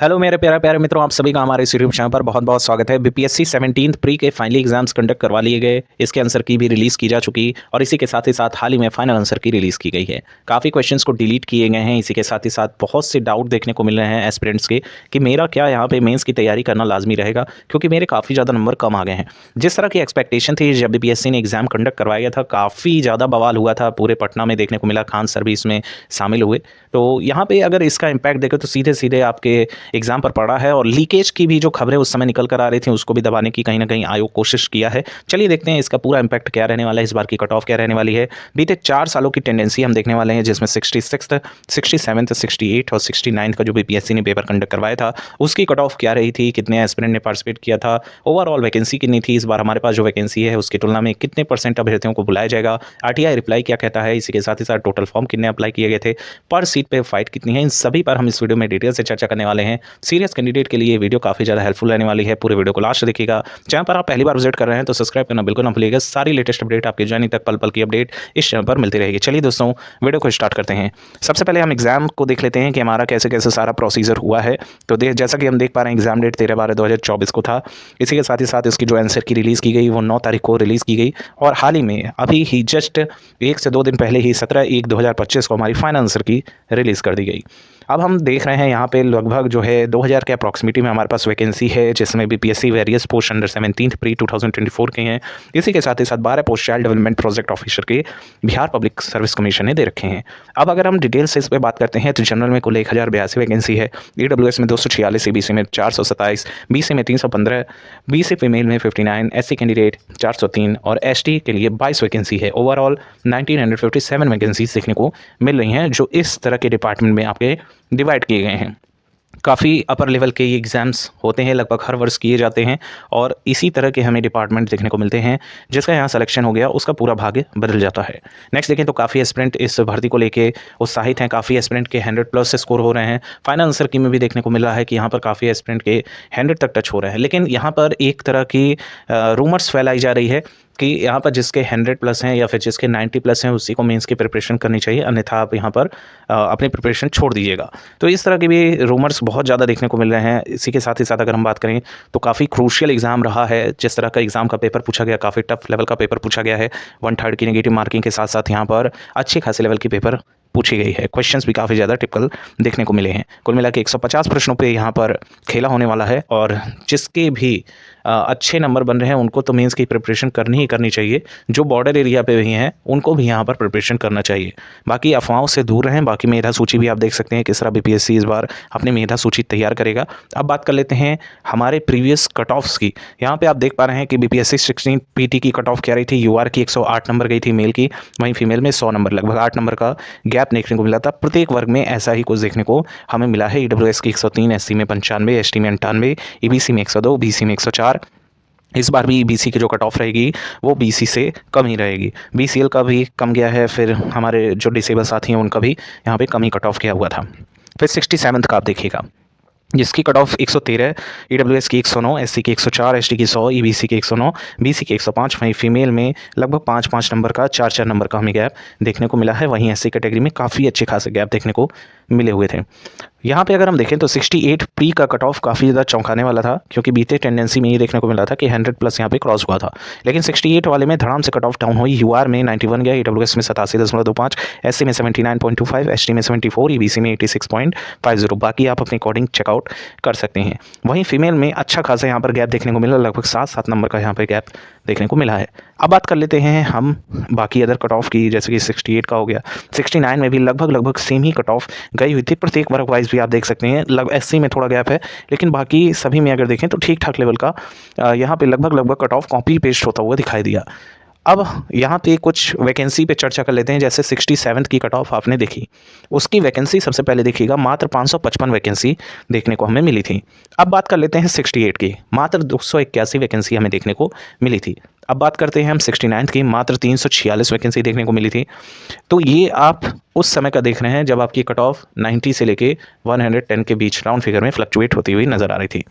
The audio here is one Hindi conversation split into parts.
हेलो मेरे प्यारे प्यारे मित्रों, आप सभी का हमारे इस यूट्यूब चैनल पर बहुत बहुत स्वागत है। बीपीएससी 17th प्री के फाइनली एग्जाम्स कंडक्ट करवा लिए गए, इसके आंसर की भी रिलीज़ की जा चुकी और इसी के साथ ही साथ हाल ही में फाइनल आंसर की रिलीज़ की गई है। काफ़ी क्वेश्चंस को डिलीट किए गए हैं, इसी के साथ ही साथ बहुत से डाउट देखने को मिल रहे हैं एस्पिरेंट्स के कि मेरा क्या यहाँ पे मेंस की तैयारी करना लाजमी रहेगा, क्योंकि मेरे काफ़ी ज़्यादा नंबर कम आ गए हैं। जिस तरह की एक्सपेक्टेशन थी जब बीपीएससी ने एग्जाम कंडक्ट करवाया गया था, काफ़ी ज़्यादा बवाल हुआ था, पूरे पटना में देखने को मिला, खान सर भी इसमें शामिल हुए। तो यहाँ पे अगर इसका इम्पैक्ट देखें तो सीधे सीधे आपके एग्जाम पर पड़ा है और लीकेज की भी जो खबरें उस समय निकल कर आ रही थी उसको भी दबाने की कहीं ना कहीं आयोग कोशिश किया है। चलिए देखते हैं इसका पूरा इम्पैक्ट क्या रहने वाला है, इस बार की कट ऑफ क्या रहने वाली है। बीते 4 सालों की टेंडेंसी हम देखने वाले हैं, जिसमें 66th, 67th, 68 और 69 का जो बीपीएससी ने पेपर कंडक्ट करवाया था उसकी कट ऑफ क्या रही थी, कितने एस्पिरेंट ने पार्टिसिपेट किया था, ओवरऑल वैकेंसी कितनी थी, इस बार हमारे पास जो वैकेंसी है उसकी तुलना में कितने % अभ्यर्थियों को बुलाया जाएगा, आरटीआई रिप्लाई क्या कहता है, इसी के साथ ही साथ टोटल फॉर्म कितने अप्लाई किए गए थे, पर सीट पे फाइट कितनी है, इन सभी पर हम इस वीडियो में डिटेल से चर्चा करने वाले हैं। सीरियस कैंडिडेट के लिए वीडियो काफ़ी ज़्यादा हेल्पफुल रहने वाली है, पूरे वीडियो को लास्ट देखिएगा। चैनल पर आप पहली बार विजिट कर रहे हैं तो सब्सक्राइब करना बिल्कुल ना भूलिएगा, सारी लेटेस्ट अपडेट आपके जाने तक पल पल की अपडेट इस चैनल पर मिलती रहेगी। चलिए दोस्तों, वीडियो को स्टार्ट करते हैं। सबसे पहले हम एग्जाम को देख लेते हैं कि हमारा कैसे कैसे सारा प्रोसीजर हुआ है। तो जैसा कि हम देख पा रहे हैं, एग्जाम डेट 13/12/2024 को था। इसी के साथ ही साथ इसकी जो आंसर की रिलीज़ की गई वो 9 तारीख को रिलीज़ की गई और हाल ही में अभी ही जस्ट 1 से 2 दिन पहले ही 17/1/2025 को हमारी फाइनल आंसर की रिलीज़ कर दी गई। अब हम देख रहे हैं यहाँ पे लगभग जो है 2000 के अप्रॉक्सिमेटी में हमारे पास वैकेंसी है, जिसमें BPSC various post under 17th pre 2024 के हैं। इसी के साथ ही साथ 12 post child development project officer के बिहार पब्लिक सर्विस कमीशन ने दे रखे हैं। अब अगर हम डिटेल से इस पर बात करते हैं तो जनरल में कुल 1082 वैकेंसी है, ईडब्ल्यूएस में 246, ईबीसी में 427, बीसी में 315, बीसी फीमेल में 59, एससी कैंडिडेट 403 और एसटी के लिए 22 वैकेंसी है। ओवरऑल 1957 वैकेंसीज देखने को मिल रही हैं, जो इस तरह के डिपार्टमेंट में आपके डिवाइड किए गए हैं। काफ़ी अपर लेवल के ये एग्ज़ाम्स होते हैं, लगभग हर वर्ष किए जाते हैं और इसी तरह के हमें डिपार्टमेंट देखने को मिलते हैं। जिसका यहाँ सिलेक्शन हो गया उसका पूरा भाग्य बदल जाता है। नेक्स्ट देखें तो काफ़ी एस्पिरेंट इस भर्ती को लेके उत्साहित हैं, काफ़ी एस्पिरेंट के 100+ स्कोर हो रहे हैं। फाइनल आंसर की में भी देखने को मिल रहा है कि यहाँ पर काफ़ी एस्पिरेंट के 100 तक टच हो रहे हैं। लेकिन यहाँ पर एक तरह की रूमर्स फैलाई जा रही है कि यहाँ पर जिसके 100+ हैं या फिर जिसके 90+ हैं उसी को मेंस की प्रिपरेशन करनी चाहिए, अन्यथा आप यहाँ पर अपनी प्रिपरेशन छोड़ दीजिएगा। तो इस तरह के भी रूमर्स बहुत ज़्यादा देखने को मिल रहे हैं। इसी के साथ ही साथ अगर हम बात करें तो काफ़ी क्रूशियल एग्ज़ाम रहा है। जिस तरह का एग्ज़ाम का पेपर पूछा गया, काफ़ी टफ लेवल का पेपर पूछा गया है। 1/3 की नेगेटिव मार्किंग के साथ साथ यहाँ पर अच्छे खासे लेवल की पेपर पूछी गई है। क्वेश्चंस भी काफ़ी ज़्यादा टिपिकल देखने को मिले हैं। कुल मिला के 150 प्रश्नों पे यहाँ पर खेला होने वाला है और जिसके भी अच्छे नंबर बन रहे हैं उनको तो मेंस की प्रिपरेशन करनी ही करनी चाहिए। जो बॉर्डर एरिया पे भी हैं उनको भी यहाँ पर प्रिपरेशन करना चाहिए। बाकी अफवाहों से दूर रहें। बाकी मेधा सूची भी आप देख सकते हैं किस तरह बीपीएससी इस बार अपनी मेधा सूची तैयार करेगा। अब बात कर लेते हैं हमारे प्रीवियस कट ऑफ्स की। यहाँ पे आप देख पा रहे हैं कि बीपीएससी 16 पीटी की कट ऑफ क्या रही थी। यूआर की 108 नंबर गई थी मेल की, वहीं फीमेल में 100 नंबर, लगभग 8 नंबर का गैप देखने को मिला था। प्रत्येक वर्ग में ऐसा ही कुछ देखने को हमें मिला है। ईडब्ल्यूएस की 103, एससी में 95, एसटी में 98, ईबीसी में 102, बीसी में 104। इस बार भी बीसी की जो कट ऑफ रहेगी वो बीसी से कम ही रहेगी। बीसीएल का भी कम गया है, फिर हमारे जो डिसेबल साथी हैं उनका भी यहाँ पे कम ही कट ऑफ किया हुआ था। फिर 67th का आप देखिएगा, जिसकी कट ऑफ 113, ईडब्ल्यूएस की 109, एससी की 104, एसटी की 100, ईबीसी की 109, बीसी की 105। वहीं फीमेल में लगभग 5-5 नंबर का, 4-4 नंबर का हमें गैप देखने को मिला है। वहीं एससी कैटेगरी में काफ़ी अच्छे खासे गैप देखने को मिले हुए थे। यहाँ पे अगर हम देखें तो 68 प्री का कट ऑफ काफ़ी ज़्यादा चौंकाने वाला था, क्योंकि बीते टेंडेंसी में ये देखने को मिला था कि 100+ यहाँ पे क्रॉस हुआ था। लेकिन 68 वाले में धड़ाम से कट ऑफ डाउन हुई। यूआर में 91 गया, ईडब्ल्यूएस में 87.25, एससी में 79.25, एसटी में 74, ईबीसी में 86.50। बाकी आप अपने अकॉर्डिंग चेकआउट कर सकते हैं। वहीं फीमेल में अच्छा खासा यहाँ पर गैप देखने को मिला, लगभग 7-7 नंबर का यहाँ पर गैप देखने को मिला है। अब बात कर लेते हैं हम बाकी अदर कट ऑफ की, जैसे कि 68 का हो गया। 69 में भी लगभग सेम ही कट ऑफ गई हुई थी। प्रत्येक वर्ग वाइज भी आप देख सकते हैं, एससी में थोड़ा गैप है, लेकिन बाकी सभी में अगर देखें तो ठीक ठाक लेवल का यहाँ पे लगभग कट ऑफ कॉपी पेस्ट होता हुआ दिखाई दिया। अब यहाँ पे कुछ वैकेंसी पे चर्चा कर लेते हैं। जैसे 67th की कट ऑफ आपने देखी, उसकी वैकेंसी सबसे पहले देखिएगा, मात्र 555 वैकेंसी देखने को हमें मिली थी। अब बात कर लेते हैं 68 की, मात्र 281 वैकेंसी हमें देखने को मिली थी। अब बात करते हैं हम 69th की, मात्र 346 वैकेंसी देखने को मिली थी। तो ये आप उस समय का देख रहे हैं जब आपकी कट ऑफ 90 से लेके 110 के बीच राउंड फिगर में फ्लक्चुएट होती हुई नज़र आ रही थी।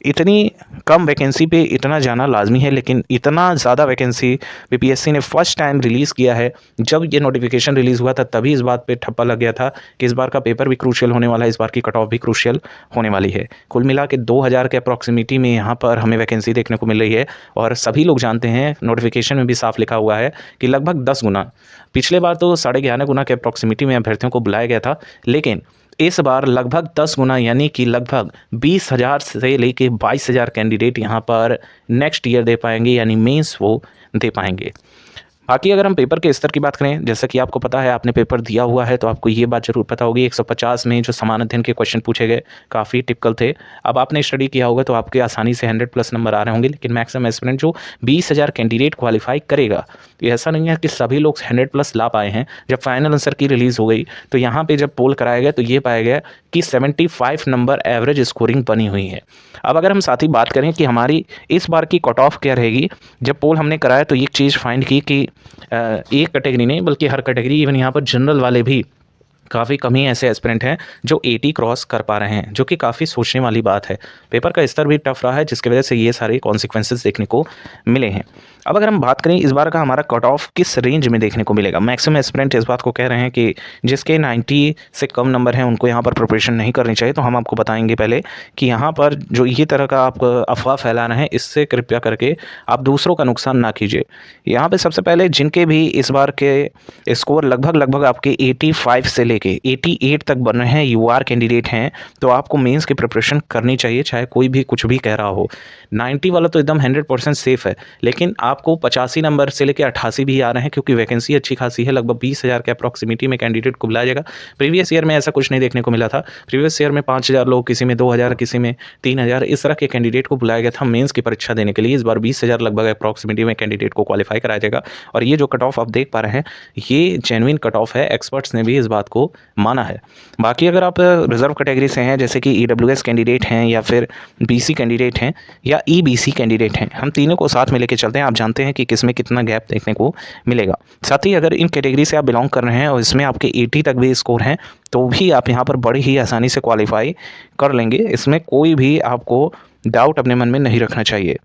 इतनी कम वैकेंसी पे इतना जाना लाजमी है, लेकिन इतना ज़्यादा वैकेंसी बीपीएससी ने फर्स्ट टाइम रिलीज़ किया है। जब ये नोटिफिकेशन रिलीज़ हुआ था तभी इस बात पे ठप्पा लग गया था कि इस बार का पेपर भी क्रूशियल होने वाला है, इस बार की कट ऑफ भी क्रूशियल होने वाली है। कुल मिला के 2000 के अप्रॉक्सिमिटी में यहाँ पर हमें वैकेंसी देखने को मिल रही है, और सभी लोग जानते हैं, नोटिफिकेशन में भी साफ लिखा हुआ है कि लगभग 10 गुना, पिछले बार तो 11.5 गुना के अप्रॉक्सिमिटी में अभ्यर्थियों को बुलाया गया था, लेकिन इस बार लगभग 10 गुना यानी कि लगभग 20,000 से लेके 22,000 कैंडिडेट यहाँ पर नेक्स्ट ईयर दे पाएंगे, यानी मेंस वो दे पाएंगे। बाकी अगर हम पेपर के स्तर की बात करें, जैसा कि आपको पता है, आपने पेपर दिया हुआ है तो आपको ये बात जरूर पता होगी, 150 में जो समान अध्ययन के क्वेश्चन पूछे गए काफ़ी टिपिकल थे। अब आपने स्टडी किया होगा तो आपके आसानी से 100+ नंबर आ रहे होंगे, लेकिन मैक्सिमम एस्पिरेंट जो 20,000 कैंडिडेट क्वालिफाई करेगा, ये ऐसा नहीं है कि सभी लोग 100+ ला पाए हैं। जब फाइनल आंसर की रिलीज़ हो गई तो यहाँ पर जब पोल कराया गया तो ये पाया गया कि 75 नंबर एवरेज स्कोरिंग बनी हुई है। अब अगर हम साथ ही बात करें कि हमारी इस बार की कट ऑफ क्या रहेगी, जब पोल हमने कराया तो ये चीज़ फाइंड की कि एक कैटेगरी नहीं बल्कि हर कैटेगरी, इवन यहाँ पर जनरल वाले भी काफ़ी कम ही ऐसे एस्पिरेंट हैं जो 80 क्रॉस कर पा रहे हैं, जो कि काफ़ी सोचने वाली बात है। पेपर का स्तर भी टफ रहा है, जिसकी वजह से ये सारे कॉन्सिक्वेंसेस देखने को मिले हैं। अब अगर हम बात करें इस बार का हमारा कट ऑफ किस रेंज में देखने को मिलेगा, मैक्सिमम एस्पिरेंट इस बात को कह रहे हैं कि जिसके 90 से कम नंबर हैं उनको यहाँ पर प्रिपरेशन नहीं करनी चाहिए। तो हम आपको बताएंगे पहले कि यहाँ पर जो ये तरह का आप अफवाह फैला रहे हैं, इससे कृपया करके आप दूसरों का नुकसान ना कीजिए। यहाँ पे सबसे पहले जिनके भी इस बार के स्कोर लगभग आपके 85 से लेके 88 तक बन रहे हैं, यूआर कैंडिडेट हैं, तो आपको मेंस की प्रिपरेशन करनी चाहिए, चाहे कोई भी कुछ भी कह रहा हो। 90 वाला तो एकदम 100% सेफ है, लेकिन आपको 85 नंबर से लेकर 88 भी आ रहे हैं, क्योंकि वैकेंसी अच्छी खासी है। लगभग 20,000 के अप्रॉक्सिमिटी में कैंडिडेट को बुलाया जाएगा। प्रीवियस ईयर में ऐसा कुछ नहीं देखने को मिला था। प्रीवियस ईयर में 5,000 लोग, किसी में 2,000, किसी में 3,000, इस तरह के कैंडिडेट को बुलाया गया था मेंस की परीक्षा देने के लिए। इस बार 20,000 लगभग अप्रॉक्सिमिटी में कैंडिडेट को क्वालिफाई कराया जाएगा। और ये जो कट ऑफ आप देख पा रहे हैं, ये जेन्युइन कट ऑफ है, एक्सपर्ट्स ने भी इस बात को माना है। बाकी अगर आप रिजर्व कैटेगरी से हैं, जैसे कि ईडब्ल्यूएस कैंडिडेट हैं, या फिर बीसी कैंडिडेट हैं, या ईबीसी कैंडिडेट हैं, हम तीनों को साथ में लेके चलते हैं। आप जानते हैं कि किसमें कितना गैप देखने को मिलेगा। साथ ही अगर इन कैटेगरी से आप बिलोंग कर रहे हैं और इसमें आपके 80 तक भी स्कोर हैं, तो भी आप यहाँ पर बड़ी ही आसानी से क्वालिफाई कर लेंगे। इसमें कोई भी आपको डाउट अपने मन में नहीं रखना चाहिए।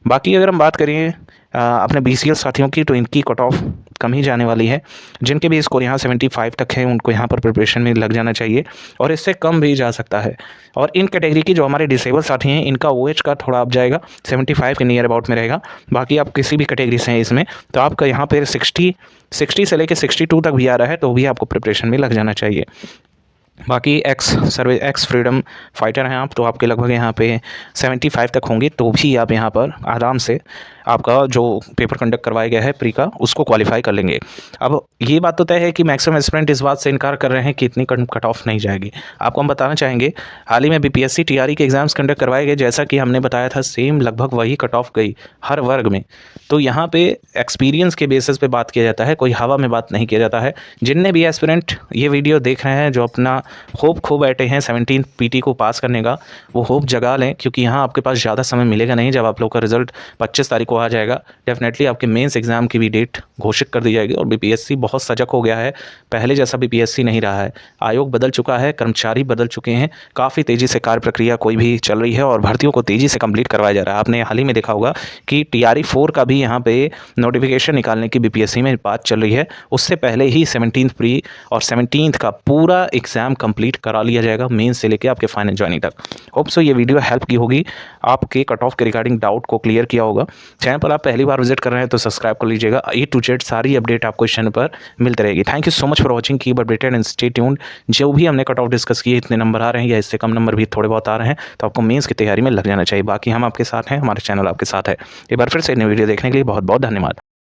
बाकी अगर हम बात करें अपने बीसीएल साथियों की, तो इनकी कट ऑफ कम ही जाने वाली है। जिनके भी स्कोर यहाँ 75 तक है, उनको यहाँ पर प्रिपरेशन में लग जाना चाहिए, और इससे कम भी जा सकता है। और इन कैटेगरी की जो हमारे डिसेबल साथी हैं, इनका OH का थोड़ा अप जाएगा, 75 के नियर अबाउट में रहेगा। बाकी आप किसी भी कैटेगरी से हैं इसमें, तो आपका यहाँ पर 60 से लेकर 62 तक भी आ रहा है, तो भी आपको प्रिपरेशन में लग जाना चाहिए। बाकी एक्स फ्रीडम फाइटर हैं आप, तो आपके लगभग यहाँ पे 75 तक होंगे, तो भी आप यहाँ पर आराम से आपका जो पेपर कंडक्ट करवाया गया है प्री का, उसको क्वालिफाई कर लेंगे। अब ये बात तो तय है कि मैक्सिमम एस्पिरेंट इस बात से इनकार कर रहे हैं कि इतनी कट ऑफ नहीं जाएगी। आपको हम बताना चाहेंगे, हाल ही में बीपीएससी टीआरई के एग्जाम्स कंडक्ट करवाए गए, जैसा कि हमने बताया था, सेम लगभग वही कट ऑफ गई हर वर्ग में। तो यहाँ पे एक्सपीरियंस के बेसिस पे बात किया जाता है, कोई हवा में बात नहीं किया जाता है। जिनने भी एस्पिरेंट ये वीडियो देख रहे हैं, जो अपना होप खो बैठे हैं 17 पीटी को पास करने का, वो होप जगा लें, क्योंकि यहाँ आपके पास ज़्यादा समय मिलेगा नहीं। जब आप लोग का रिजल्ट 25 तारीख को आ जाएगा, डेफिनेटली आपके मेंस एग्जाम की भी डेट घोषित कर दी जाएगी। और बीपीएससी बहुत सजग हो गया है, पहले जैसा बीपीएससी नहीं रहा है। आयोग बदल चुका है, कर्मचारी बदल चुके हैं, काफ़ी तेज़ी से कार्य प्रक्रिया कोई भी चल रही है, और भर्तियों को तेज़ी से कंप्लीट करवाया जा रहा है। आपने हाल ही में देखा होगा कि TRE 4 का भी यहाँ पे नोटिफिकेशन निकालने की बीपीएससी में बात चल रही है। उससे पहले ही 17th प्री और 17th का पूरा एग्जाम कंप्लीट करा लिया जाएगा, मेंस से लेकर आपके फाइनल ज्वाइनिंग तक। होप सो ये वीडियो हेल्प की होगी, आपके कट ऑफ के रिगार्डिंग डाउट को क्लियर किया होगा। चैनल पर आप पहली बार विजिट कर रहे हैं तो सब्सक्राइब कर लीजिएगा। A to Z सारी अपडेट आपको इस चैनल पर मिलती रहेगी। Thank you so much for watching, keep updated and stay tuned. जो भी हमने कट ऑफ डिस्कस किए, इतने नंबर आ रहे हैं या इससे कम नंबर भी थोड़े बहुत आ रहे हैं, तो आपको मेंस की तैयारी में लग जाना चाहिए। बाकी हम आपके साथ हैं, हमारा चैनल आपके साथ है। एक बार फिर से नई वीडियो देखने के लिए बहुत बहुत धन्यवाद।